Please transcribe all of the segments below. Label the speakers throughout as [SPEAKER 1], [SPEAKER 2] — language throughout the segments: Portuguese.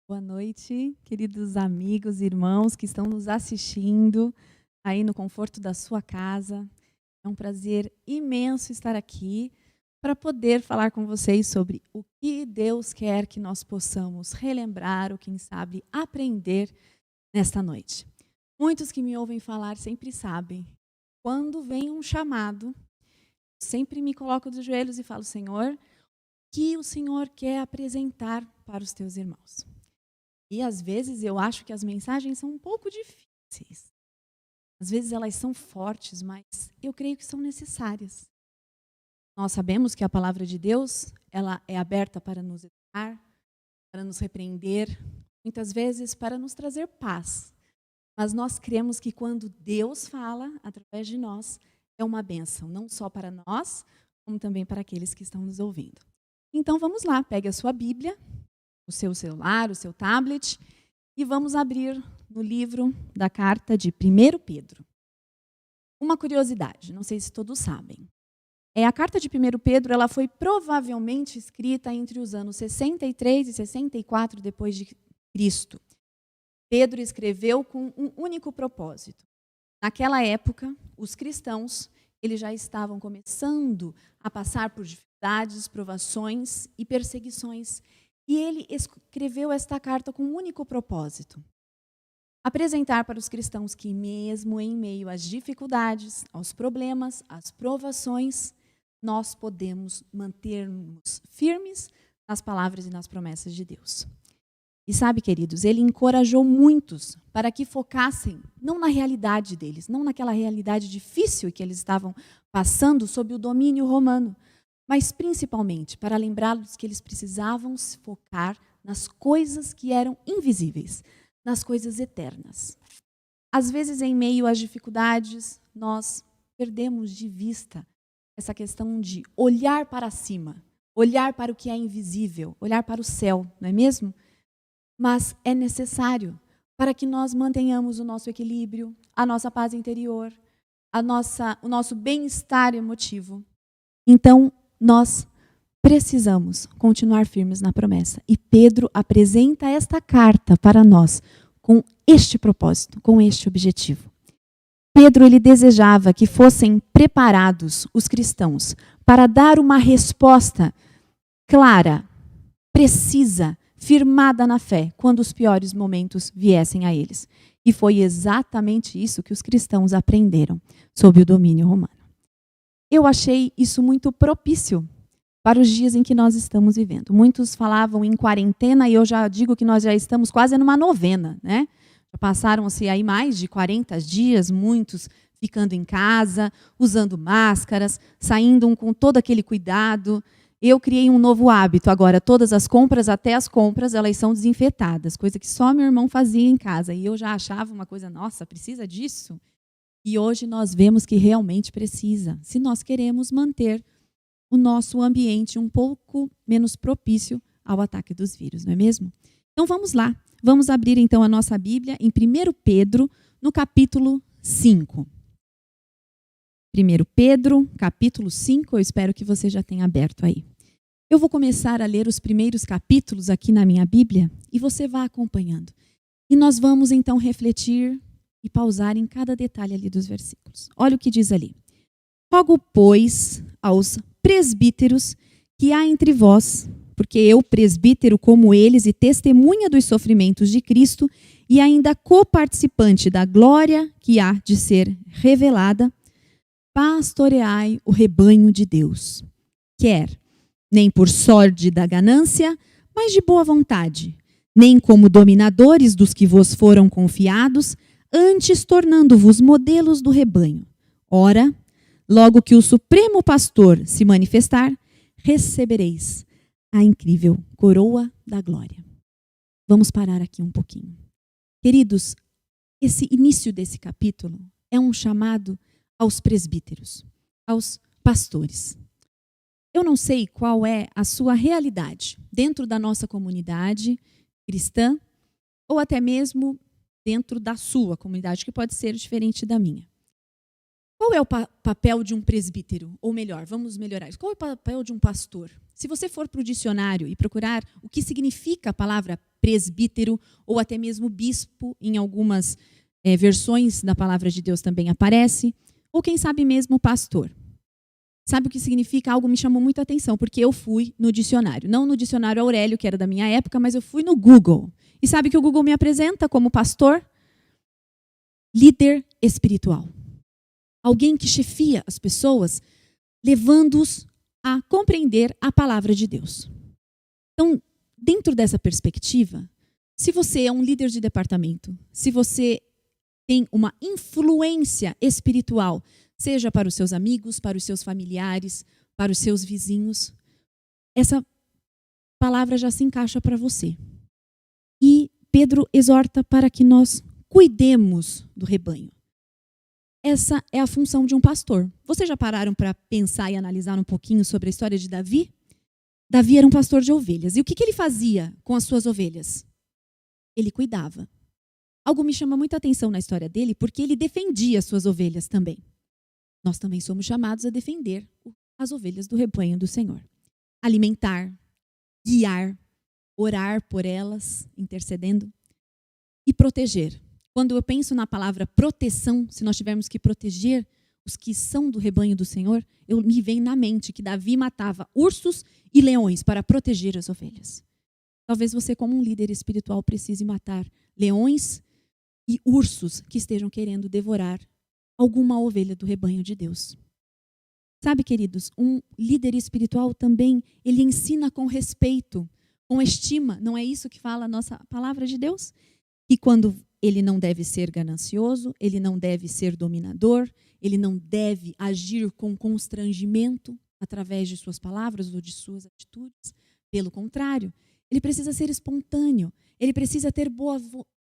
[SPEAKER 1] Boa noite, queridos amigos, irmãos que estão nos assistindo aí no conforto da sua casa. É um prazer imenso estar aqui para poder falar com vocês sobre o que Deus quer que nós possamos relembrar ou, quem sabe, aprender nesta noite. Muitos que me ouvem falar sempre sabem, quando vem um chamado, sempre me coloco dos joelhos e falo: Senhor, o que o Senhor quer apresentar para os teus irmãos? E às vezes eu acho que as mensagens são um pouco difíceis. Às vezes elas são fortes, mas eu creio que são necessárias. Nós sabemos que a palavra de Deus, ela é aberta para nos educar, para nos repreender, muitas vezes para nos trazer paz. Mas nós cremos que quando Deus fala através de nós, é uma bênção, não só para nós, como também para aqueles que estão nos ouvindo. Então vamos lá, pegue a sua Bíblia, o seu celular, o seu tablet, e vamos abrir no livro da carta de 1 Pedro. Uma curiosidade, não sei se todos sabem. A carta de 1 Pedro, ela foi provavelmente escrita entre os anos 63 e 64 depois de Cristo. Pedro escreveu com um único propósito. Naquela época, os cristãos, eles já estavam começando a passar por dificuldades, provações e perseguições. E ele escreveu esta carta com um único propósito: apresentar para os cristãos que, mesmo em meio às dificuldades, aos problemas, às provações, nós podemos manter-nos firmes nas palavras e nas promessas de Deus. E sabe, queridos, ele encorajou muitos para que focassem não na realidade deles, não naquela realidade difícil que eles estavam passando sob o domínio romano, mas principalmente para lembrá-los que eles precisavam se focar nas coisas que eram invisíveis, nas coisas eternas. Às vezes, em meio às dificuldades, nós perdemos de vista essa questão de olhar para cima, olhar para o que é invisível, olhar para o céu, não é mesmo? Mas é necessário para que nós mantenhamos o nosso equilíbrio, a nossa paz interior, o nosso bem-estar emotivo. Então, nós precisamos continuar firmes na promessa. E Pedro apresenta esta carta para nós com este propósito, com este objetivo. Pedro, ele desejava que fossem preparados os cristãos para dar uma resposta clara, precisa, firmada na fé, quando os piores momentos viessem a eles. E foi exatamente isso que os cristãos aprenderam sob o domínio romano. Eu achei isso muito propício para os dias em que nós estamos vivendo. Muitos falavam em quarentena e eu já digo que nós já estamos quase numa novena, né? Já passaram-se aí mais de 40 dias, muitos ficando em casa, usando máscaras, saindo com todo aquele cuidado. Eu criei um novo hábito agora, todas as compras, até as compras, elas são desinfetadas, coisa que só meu irmão fazia em casa. E eu já achava uma coisa, nossa, precisa disso? E hoje nós vemos que realmente precisa, se nós queremos manter o nosso ambiente um pouco menos propício ao ataque dos vírus, não é mesmo? Então vamos lá, vamos abrir então a nossa Bíblia em 1 Pedro, no capítulo 5. 1 Pedro, capítulo 5, eu espero que você já tenha aberto aí. Eu vou começar a ler os primeiros capítulos aqui na minha Bíblia e você vai acompanhando. E nós vamos então refletir e pausar em cada detalhe ali dos versículos. Olha o que diz ali. Rogo, pois, aos presbíteros que há entre vós, porque eu, presbítero como eles e testemunha dos sofrimentos de Cristo e ainda coparticipante da glória que há de ser revelada, pastoreai o rebanho de Deus, quer nem por sorte da ganância, mas de boa vontade, nem como dominadores dos que vos foram confiados, antes tornando-vos modelos do rebanho. Ora, logo que o Supremo Pastor se manifestar, recebereis a incrível coroa da glória. Vamos parar aqui um pouquinho. Queridos, esse início desse capítulo é um chamado aos presbíteros, aos pastores. Eu não sei qual é a sua realidade dentro da nossa comunidade cristã ou até mesmo dentro da sua comunidade, que pode ser diferente da minha. Qual é o papel de um presbítero? Ou melhor, vamos melhorar isso. Qual é o papel de um pastor? Se você for para o dicionário e procurar o que significa a palavra presbítero, ou até mesmo bispo, em algumas versões da palavra de Deus também aparece, ou quem sabe mesmo pastor. Sabe o que significa? Algo me chamou muito a atenção, porque eu fui no dicionário. Não no dicionário Aurélio, que era da minha época, mas eu fui no Google. E sabe o que o Google me apresenta como pastor? Líder espiritual. Alguém que chefia as pessoas, levando-os a compreender a palavra de Deus. Então, dentro dessa perspectiva, se você é um líder de departamento, se você tem uma influência espiritual, seja para os seus amigos, para os seus familiares, para os seus vizinhos, essa palavra já se encaixa para você. E Pedro exorta para que nós cuidemos do rebanho. Essa é a função de um pastor. Vocês já pararam para pensar e analisar um pouquinho sobre a história de Davi? Davi era um pastor de ovelhas. E o que ele fazia com as suas ovelhas? Ele cuidava. Algo me chama muita atenção na história dele, porque ele defendia as suas ovelhas também. Nós também somos chamados a defender as ovelhas do rebanho do Senhor. Alimentar, guiar, orar por elas, intercedendo e proteger. Quando eu penso na palavra proteção, se nós tivermos que proteger os que são do rebanho do Senhor, me vem na mente que Davi matava ursos e leões para proteger as ovelhas. Talvez você, como um líder espiritual, precise matar leões e ursos que estejam querendo devorar alguma ovelha do rebanho de Deus. Sabe, queridos, um líder espiritual também, ele ensina com respeito, com estima. Não é isso que fala a nossa palavra de Deus? E quando ele não deve ser ganancioso, ele não deve ser dominador, ele não deve agir com constrangimento através de suas palavras ou de suas atitudes. Pelo contrário, ele precisa ser espontâneo, ele precisa ter boa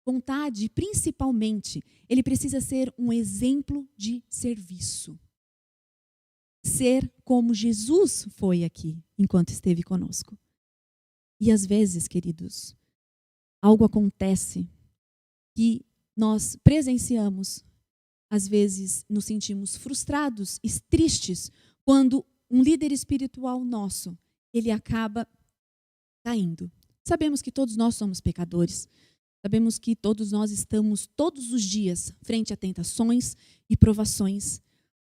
[SPEAKER 1] vontade e, principalmente, ele precisa ser um exemplo de serviço. Ser como Jesus foi aqui, enquanto esteve conosco. E às vezes, queridos, algo acontece que nós presenciamos, às vezes nos sentimos frustrados e tristes quando um líder espiritual nosso, ele acaba caindo. Sabemos que todos nós somos pecadores, sabemos que todos nós estamos todos os dias frente a tentações e provações,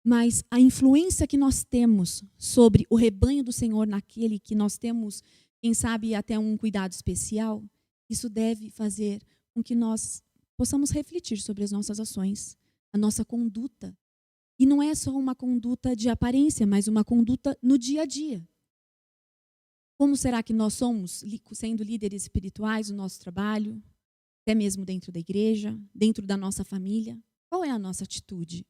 [SPEAKER 1] mas a influência que nós temos sobre o rebanho do Senhor, naquele que nós temos, quem sabe, até um cuidado especial, isso deve fazer com que nós possamos refletir sobre as nossas ações, a nossa conduta. E não é só uma conduta de aparência, mas uma conduta no dia a dia. Como será que nós somos, sendo líderes espirituais, no nosso trabalho, até mesmo dentro da igreja, dentro da nossa família? Qual é a nossa atitude?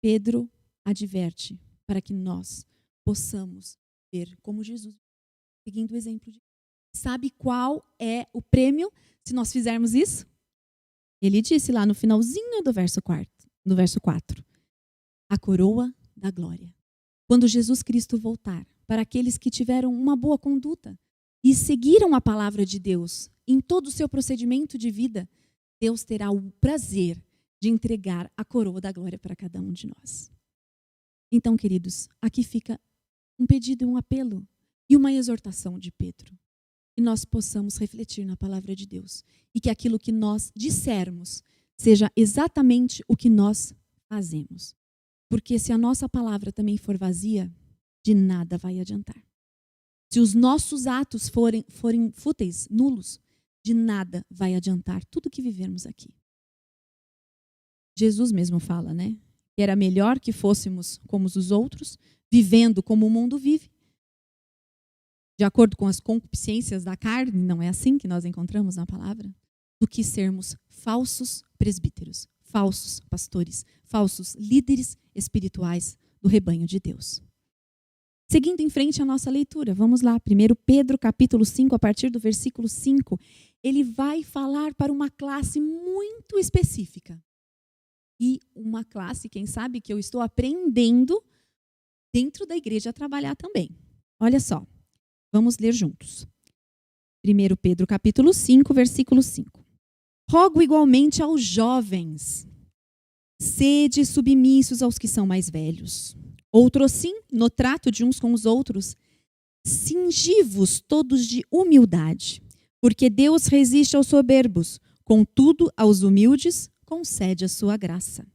[SPEAKER 1] Pedro adverte para que nós possamos ver como Jesus, seguindo o exemplo de Jesus. Sabe qual é o prêmio se nós fizermos isso? Ele disse lá no finalzinho do verso 4, a coroa da glória. Quando Jesus Cristo voltar, para aqueles que tiveram uma boa conduta e seguiram a palavra de Deus em todo o seu procedimento de vida, Deus terá o prazer de entregar a coroa da glória para cada um de nós. Então, queridos, aqui fica um pedido e um apelo e uma exortação de Pedro. Que nós possamos refletir na palavra de Deus e que aquilo que nós dissermos seja exatamente o que nós fazemos. Porque se a nossa palavra também for vazia, de nada vai adiantar. Se os nossos atos forem fúteis, nulos, de nada vai adiantar tudo que vivermos aqui. Jesus mesmo fala, né? Que era melhor que fôssemos como os outros, vivendo como o mundo vive, de acordo com as concupiscências da carne, não é assim que nós encontramos na palavra, do que sermos falsos presbíteros, falsos pastores, falsos líderes espirituais do rebanho de Deus. Seguindo em frente a nossa leitura, vamos lá, 1 Pedro capítulo 5, a partir do versículo 5, ele vai falar para uma classe muito específica. E uma classe, quem sabe, que eu estou aprendendo dentro da igreja a trabalhar também. Olha só. Vamos ler juntos. 1 Pedro capítulo 5, versículo 5. Rogo igualmente aos jovens,
[SPEAKER 2] Sede submissos aos que são mais velhos. Outro sim, no trato de uns com os outros, cingi-vos todos de humildade, porque Deus resiste aos soberbos, contudo aos humildes concede a sua graça.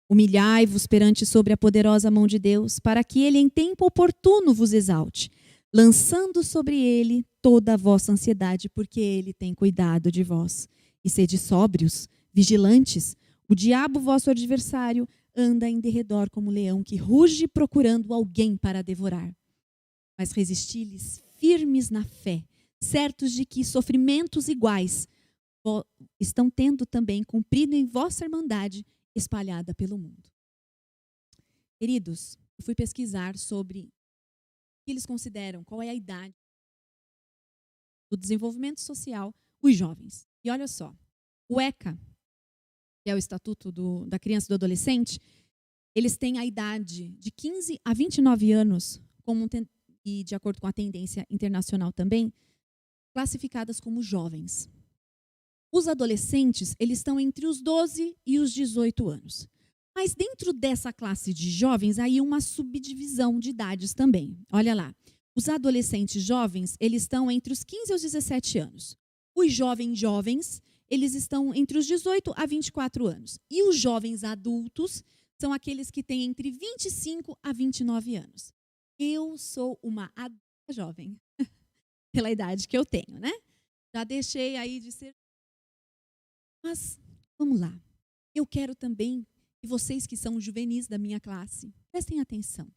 [SPEAKER 2] Humilhai-vos perante sobre a poderosa mão de Deus, para que ele em tempo oportuno vos exalte, lançando sobre ele toda a vossa ansiedade, porque ele tem cuidado de vós. E sede sóbrios, vigilantes. O diabo, vosso adversário, anda em derredor como leão que ruge procurando alguém para devorar. Mas resisti-lhes firmes na fé, certos de que sofrimentos iguais estão tendo também cumprido em vossa irmandade espalhada pelo mundo. Queridos, eu fui pesquisar sobre o que eles consideram, qual é a idade do desenvolvimento social, os jovens. E olha só, o ECA, que é o Estatuto da Criança e do Adolescente, eles têm a idade de 15 a 29 anos, e de acordo com a tendência internacional também, classificadas como jovens. Os adolescentes, eles estão entre os 12 e os 18 anos. Mas dentro dessa classe de jovens, aí uma subdivisão de idades também. Olha lá, os adolescentes jovens, eles estão entre os 15 e os 17 anos. Os jovens, eles estão entre os 18 a 24 anos. E os jovens adultos são aqueles que têm entre 25 a 29 anos. Eu sou uma adulta jovem, pela idade que eu tenho, né? Já deixei aí de ser... Mas, vamos lá. Eu quero também que vocês que são juvenis da minha classe, prestem atenção.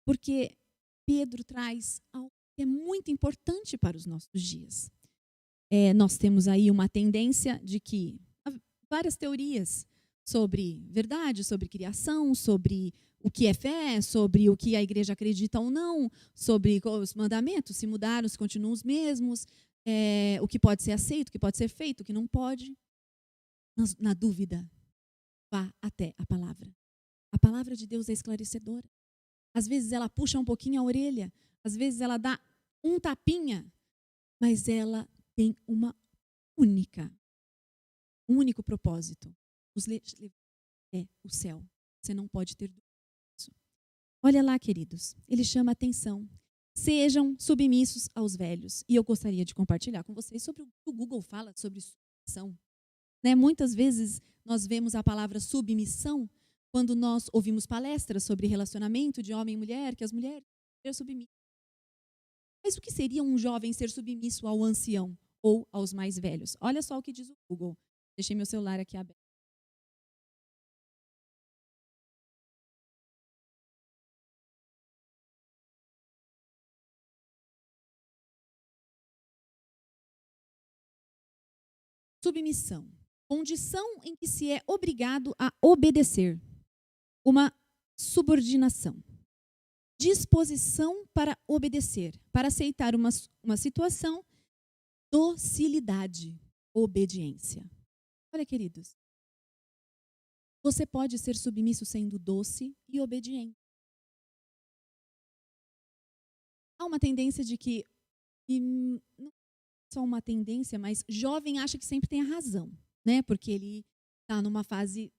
[SPEAKER 2] Porque Pedro traz algo que é muito importante para os nossos dias. Nós temos aí uma tendência de que há várias teorias sobre verdade, sobre criação, sobre o que é fé, sobre o que a igreja acredita ou não, sobre os mandamentos, se mudaram, se continuam os mesmos, o que pode ser aceito, o que pode ser feito, o que não pode. Na dúvida, vá até a palavra. A palavra de Deus é esclarecedora. Às vezes ela puxa um pouquinho a orelha, às vezes ela dá um tapinha, mas ela tem um único propósito. É o céu. Você não pode ter dúvida disso. Olha lá, queridos, ele chama a atenção. Sejam submissos aos velhos. E eu gostaria de compartilhar com vocês sobre o que o Google fala sobre submissão. Muitas vezes nós vemos a palavra submissão quando nós ouvimos palestras sobre relacionamento de homem e mulher, que as mulheres ser submissas. Mas o que seria um jovem ser submisso ao ancião ou aos mais velhos? Olha só o que diz o Google. Deixei meu celular aqui aberto. Submissão. Condição em que se é obrigado a obedecer. Uma subordinação. Disposição para obedecer, para aceitar uma situação, docilidade, obediência. Olha, queridos, você pode ser submisso sendo doce e obediente. Há uma tendência de que, e não é só uma tendência, mas jovem acha que sempre tem a razão, né? Porque ele está numa fase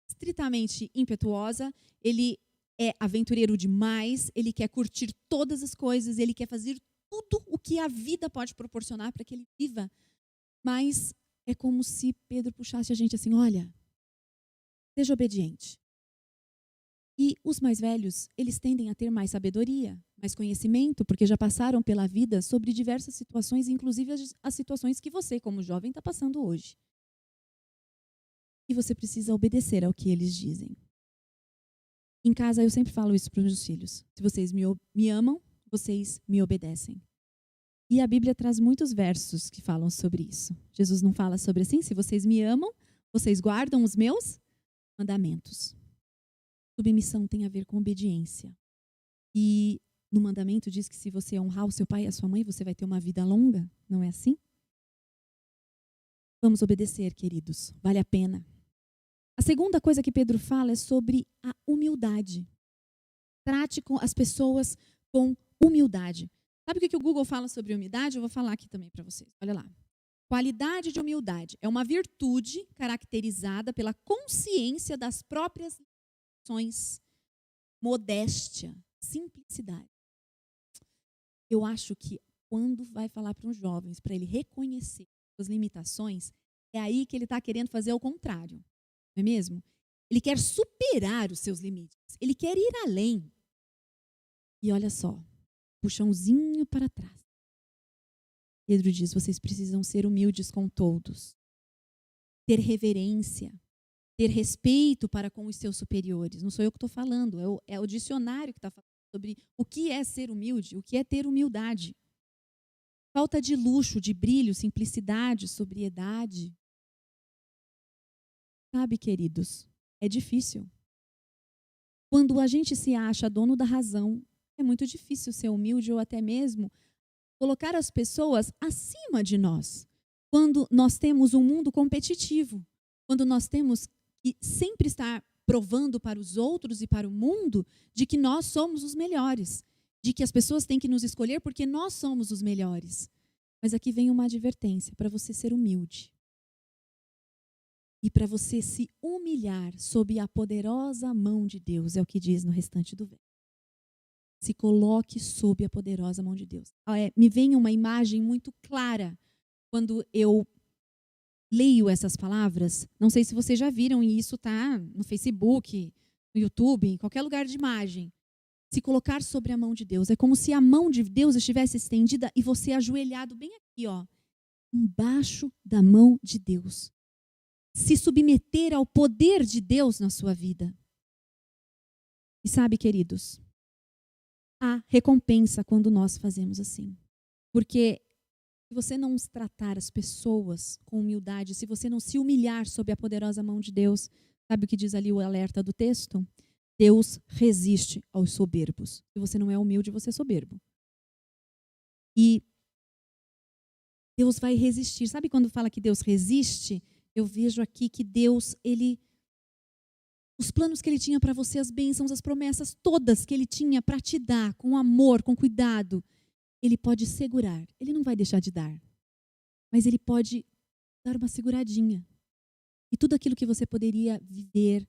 [SPEAKER 2] estritamente impetuosa, ele é aventureiro demais, ele quer curtir todas as coisas, ele quer fazer tudo o que a vida pode proporcionar para que ele viva. Mas é como se Pedro puxasse a gente assim, olha, seja obediente. E os mais velhos, eles tendem a ter mais sabedoria, mais conhecimento, porque já passaram pela vida sobre diversas situações, inclusive as situações que você, como jovem, está passando hoje. E você precisa obedecer ao que eles dizem. Em casa, eu sempre falo isso para os meus filhos. Se vocês me amam, vocês me obedecem. E a Bíblia traz muitos versos que falam sobre isso. Jesus não fala sobre assim, se vocês me amam, vocês guardam os meus mandamentos. Submissão tem a ver com obediência. E no mandamento diz que se você honrar o seu pai e a sua mãe, você vai ter uma vida longa. Não é assim? Vamos obedecer, queridos. Vale a pena. A segunda coisa que Pedro fala é sobre a humildade. Trate as pessoas com humildade. Sabe o que o Google fala sobre humildade? Eu vou falar aqui também para vocês. Olha lá. qualidade de humildade é uma virtude caracterizada pela consciência das próprias limitações, modéstia, simplicidade. Eu acho que quando vai falar para os jovens, para ele reconhecer suas limitações, é aí que ele está querendo fazer o contrário, não é mesmo? Ele quer superar os seus limites, ele quer ir além. E olha só, puxãozinho para trás. Pedro diz, vocês precisam ser humildes com todos, ter reverência, ter respeito para com os seus superiores. Não sou eu que estou falando, é o dicionário que está falando sobre o que é ser humilde, o que é ter humildade. Falta de luxo, de brilho, simplicidade, sobriedade. Sabe, queridos, é difícil. Quando a gente se acha dono da razão, é muito difícil ser humilde ou até mesmo colocar as pessoas acima de nós. Quando nós temos um mundo competitivo, quando nós temos que sempre estar provando para os outros e para o mundo de que nós somos os melhores, de que as pessoas têm que nos escolher porque nós somos os melhores. Mas aqui vem uma advertência para você ser humilde. E para você se humilhar sob a poderosa mão de Deus, é o que diz no restante do verso. Se coloque sob a poderosa mão de Deus. Me vem uma imagem muito clara quando eu leio essas palavras. Não sei se vocês já viram, e isso está no Facebook, no YouTube, em qualquer lugar de imagem. Se colocar sobre a mão de Deus. É como se a mão de Deus estivesse estendida e você ajoelhado bem aqui, ó, embaixo da mão de Deus. Se submeter ao poder de Deus na sua vida. E sabe, queridos, há recompensa quando nós fazemos assim. Porque se você não tratar as pessoas com humildade, se você não se humilhar sob a poderosa mão de Deus, sabe o que diz ali o alerta do texto? Deus resiste aos soberbos. Se você não é humilde, você é soberbo. E Deus vai resistir. Sabe quando fala que Deus resiste? Eu vejo aqui que Deus, os planos que Ele tinha para você, as bênçãos, as promessas todas que Ele tinha para te dar, com amor, com cuidado, Ele pode segurar. Ele não vai deixar de dar. Mas Ele pode dar uma seguradinha. E tudo aquilo que você poderia viver,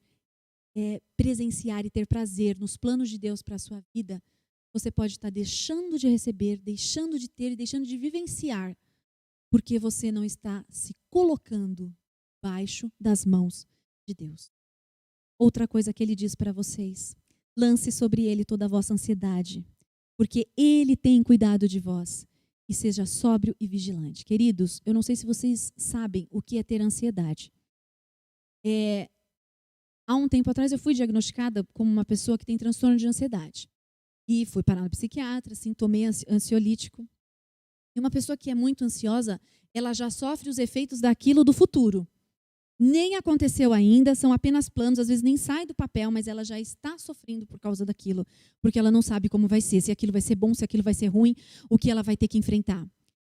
[SPEAKER 2] presenciar e ter prazer nos planos de Deus para a sua vida, você pode estar deixando de receber, deixando de ter e deixando de vivenciar, porque você não está se colocando debaixo das mãos de Deus. Outra coisa que Ele diz para vocês, lance sobre Ele toda a vossa ansiedade, porque Ele tem cuidado de vós, e seja sóbrio e vigilante. Queridos, eu não sei se vocês sabem o que é ter ansiedade. Há um tempo atrás eu fui diagnosticada como uma pessoa que tem transtorno de ansiedade. E fui parar no psiquiatra, assim, tomei ansiolítico. E uma pessoa que é muito ansiosa, ela já sofre os efeitos daquilo do futuro. Nem aconteceu ainda, são apenas planos, às vezes nem sai do papel, mas ela já está sofrendo por causa daquilo, porque ela não sabe como vai ser, se aquilo vai ser bom, se aquilo vai ser ruim, o que ela vai ter que enfrentar.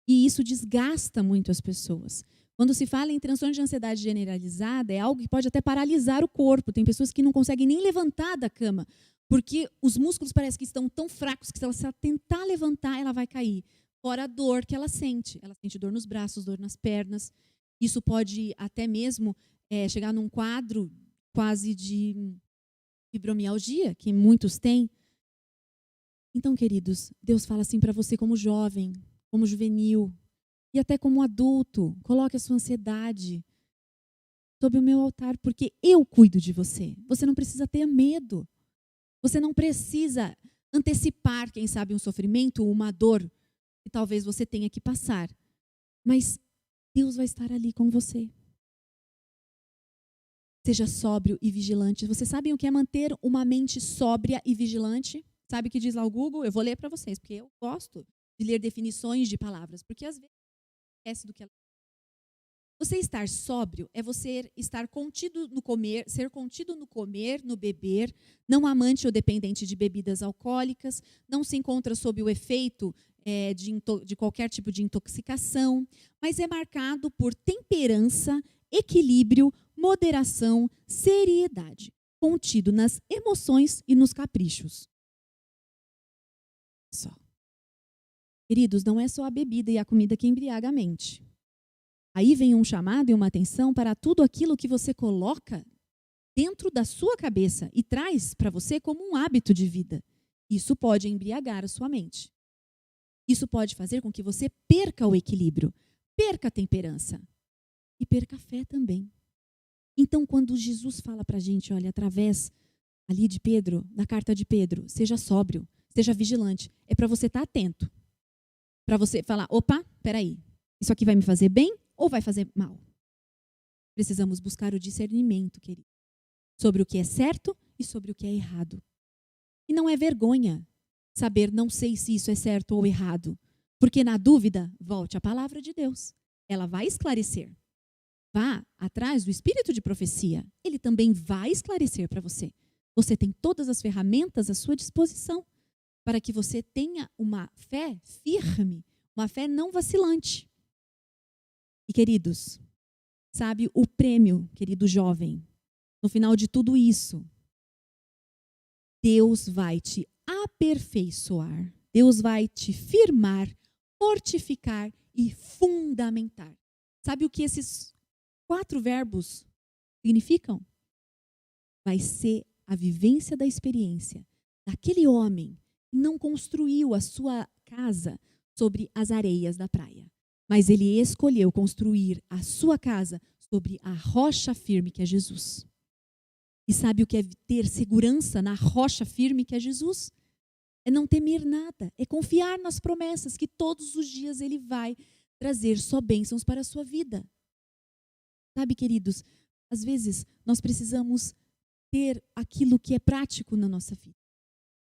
[SPEAKER 2] E isso desgasta muito as pessoas. Quando se fala em transtorno de ansiedade generalizada, é algo que pode até paralisar o corpo. Tem pessoas que não conseguem nem levantar da cama, porque os músculos parecem que estão tão fracos que se ela tentar levantar, ela vai cair. Fora a dor que ela sente. Ela sente dor nos braços, dor nas pernas. Isso pode até mesmo chegar num quadro quase de fibromialgia, que muitos têm. Então, queridos, Deus fala assim para você como jovem, como juvenil, e até como adulto, coloque a sua ansiedade sob o meu altar, porque eu cuido de você. Você não precisa ter medo. Você não precisa antecipar, quem sabe, um sofrimento, uma dor que talvez você tenha que passar. Mas Deus vai estar ali com você. Seja sóbrio e vigilante. Vocês sabem o que é manter uma mente sóbria e vigilante? Sabe o que diz lá o Google? Eu vou ler para vocês, porque eu gosto de ler definições de palavras, porque às vezes esquece do que ela... Você estar sóbrio é você estar contido no comer, ser contido no comer, no beber, não amante ou dependente de bebidas alcoólicas, não se encontra sob o efeito de qualquer tipo de intoxicação, mas é marcado por temperança, equilíbrio, moderação, seriedade, contido nas emoções e nos caprichos. Só. Queridos, não é só a bebida e a comida que embriaga a mente. Aí vem um chamado e uma atenção para tudo aquilo que você coloca dentro da sua cabeça e traz para você como um hábito de vida. Isso pode embriagar a sua mente. Isso pode fazer com que você perca o equilíbrio, perca a temperança e perca a fé também. Então, quando Jesus fala para a gente, olha, através ali de Pedro, da carta de Pedro, seja sóbrio, seja vigilante, é para você estar atento. Para você falar, opa, peraí, isso aqui vai me fazer bem ou vai fazer mal? Precisamos buscar o discernimento, querido, sobre o que é certo e sobre o que é errado. E não é vergonha saber, não sei se isso é certo ou errado, porque na dúvida, volte à palavra de Deus. Ela vai esclarecer. Vá atrás do espírito de profecia. Ele também vai esclarecer para você. Você tem todas as ferramentas à sua disposição para que você tenha uma fé firme, uma fé não vacilante. E, queridos, sabe o prêmio, querido jovem, no final de tudo isso, Deus vai te aperfeiçoar, Deus vai te firmar, fortificar e fundamentar. Sabe o que esses 4 verbos significam? Vai ser a vivência da experiência daquele homem que não construiu a sua casa sobre as areias da praia, mas ele escolheu construir a sua casa sobre a rocha firme que é Jesus. E sabe o que é ter segurança na rocha firme que é Jesus? É não temer nada, é confiar nas promessas que todos os dias Ele vai trazer só bênçãos para a sua vida. Sabe, queridos, às vezes nós precisamos ter aquilo que é prático na nossa vida.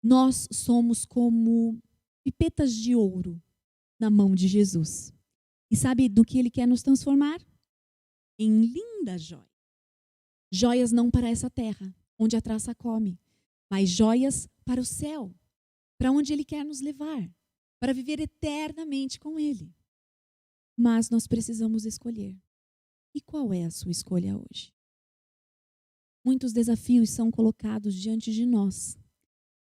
[SPEAKER 2] Nós somos como pipetas de ouro na mão de Jesus. E sabe do que Ele quer nos transformar? Em lindas joias. Joias não para essa terra, onde a traça come, mas joias para o céu, para onde Ele quer nos levar, para viver eternamente com Ele. Mas nós precisamos escolher. E qual é a sua escolha hoje? Muitos desafios são colocados diante de nós.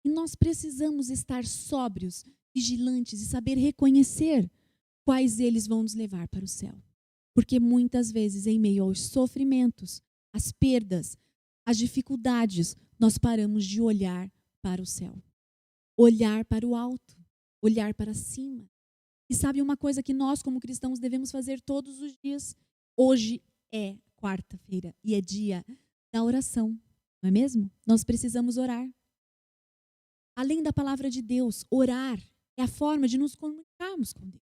[SPEAKER 2] E nós precisamos estar sóbrios, vigilantes e saber reconhecer quais eles vão nos levar para o céu. Porque muitas vezes, em meio aos sofrimentos, as perdas, as dificuldades, nós paramos de olhar para o céu. Olhar para o alto, olhar para cima. E sabe uma coisa que nós, como cristãos, devemos fazer todos os dias? Hoje é quarta-feira e é dia da oração, não é mesmo? Nós precisamos orar. Além da palavra de Deus, orar é a forma de nos comunicarmos com Deus.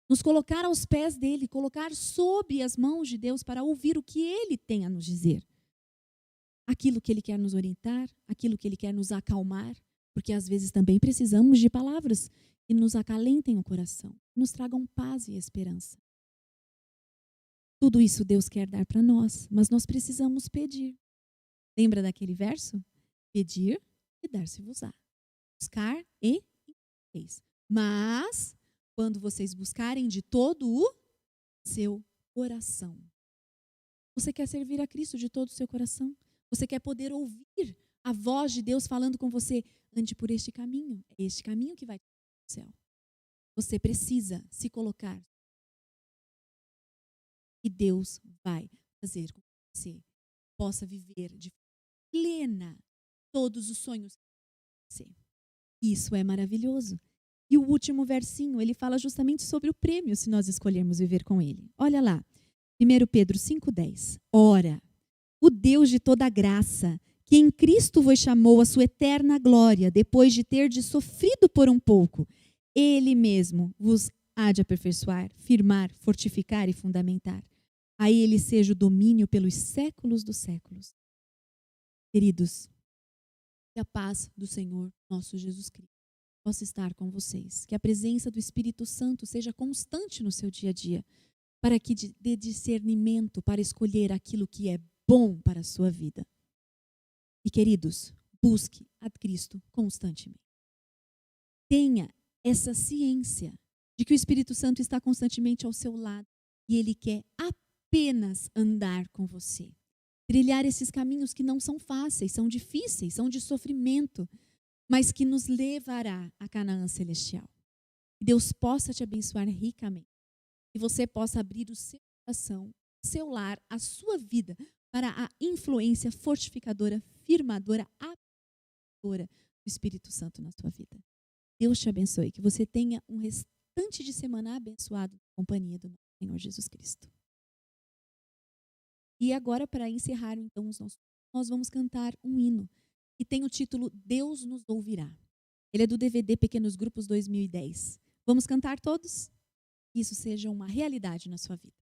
[SPEAKER 2] Nos colocar aos pés dele, colocar sob as mãos de Deus para ouvir o que ele tem a nos dizer. Aquilo que ele quer nos orientar, aquilo que ele quer nos acalmar, porque às vezes também precisamos de palavras que nos acalentem o coração, que nos tragam paz e esperança. Tudo isso Deus quer dar para nós, mas nós precisamos pedir. Lembra daquele verso? Pedir e dar-se-vos-á. Buscar e encontrareis. Mas quando vocês buscarem de todo o seu coração. Você quer servir a Cristo de todo o seu coração? Você quer poder ouvir a voz de Deus falando com você? Ande por este caminho. É este caminho que vai para o céu. Você precisa se colocar. E Deus vai fazer com que você possa viver de forma plena todos os sonhos de você. Isso é maravilhoso. E o último versinho, ele fala justamente sobre o prêmio, se nós escolhermos viver com ele. Olha lá, 1 Pedro 5,10. Ora, o Deus de toda graça, que em Cristo vos chamou a sua eterna glória, depois de terdes sofrido por um pouco, Ele mesmo vos há de aperfeiçoar, firmar, fortificar e fundamentar. A Ele seja o domínio pelos séculos dos séculos. Queridos, que a paz do Senhor nosso Jesus Cristo possa estar com vocês. Que a presença do Espírito Santo seja constante no seu dia a dia, para que dê discernimento para escolher aquilo que é bom para a sua vida. E, queridos, busque a Cristo constantemente. Tenha essa ciência de que o Espírito Santo está constantemente ao seu lado e Ele quer apenas andar com você. Trilhar esses caminhos que não são fáceis, são difíceis, são de sofrimento, mas que nos levará a Canaã celestial. Que Deus possa te abençoar ricamente. Que você possa abrir o seu coração, seu lar, a sua vida, para a influência fortificadora, firmadora, apoiadora do Espírito Santo na sua vida. Deus te abençoe, que você tenha um restante de semana abençoado na companhia do nosso Senhor Jesus Cristo. E agora, para encerrar então nós vamos cantar um hino que tem o título Deus nos ouvirá. Ele é do DVD Pequenos Grupos 2010. Vamos cantar todos? Que isso seja uma realidade na sua vida.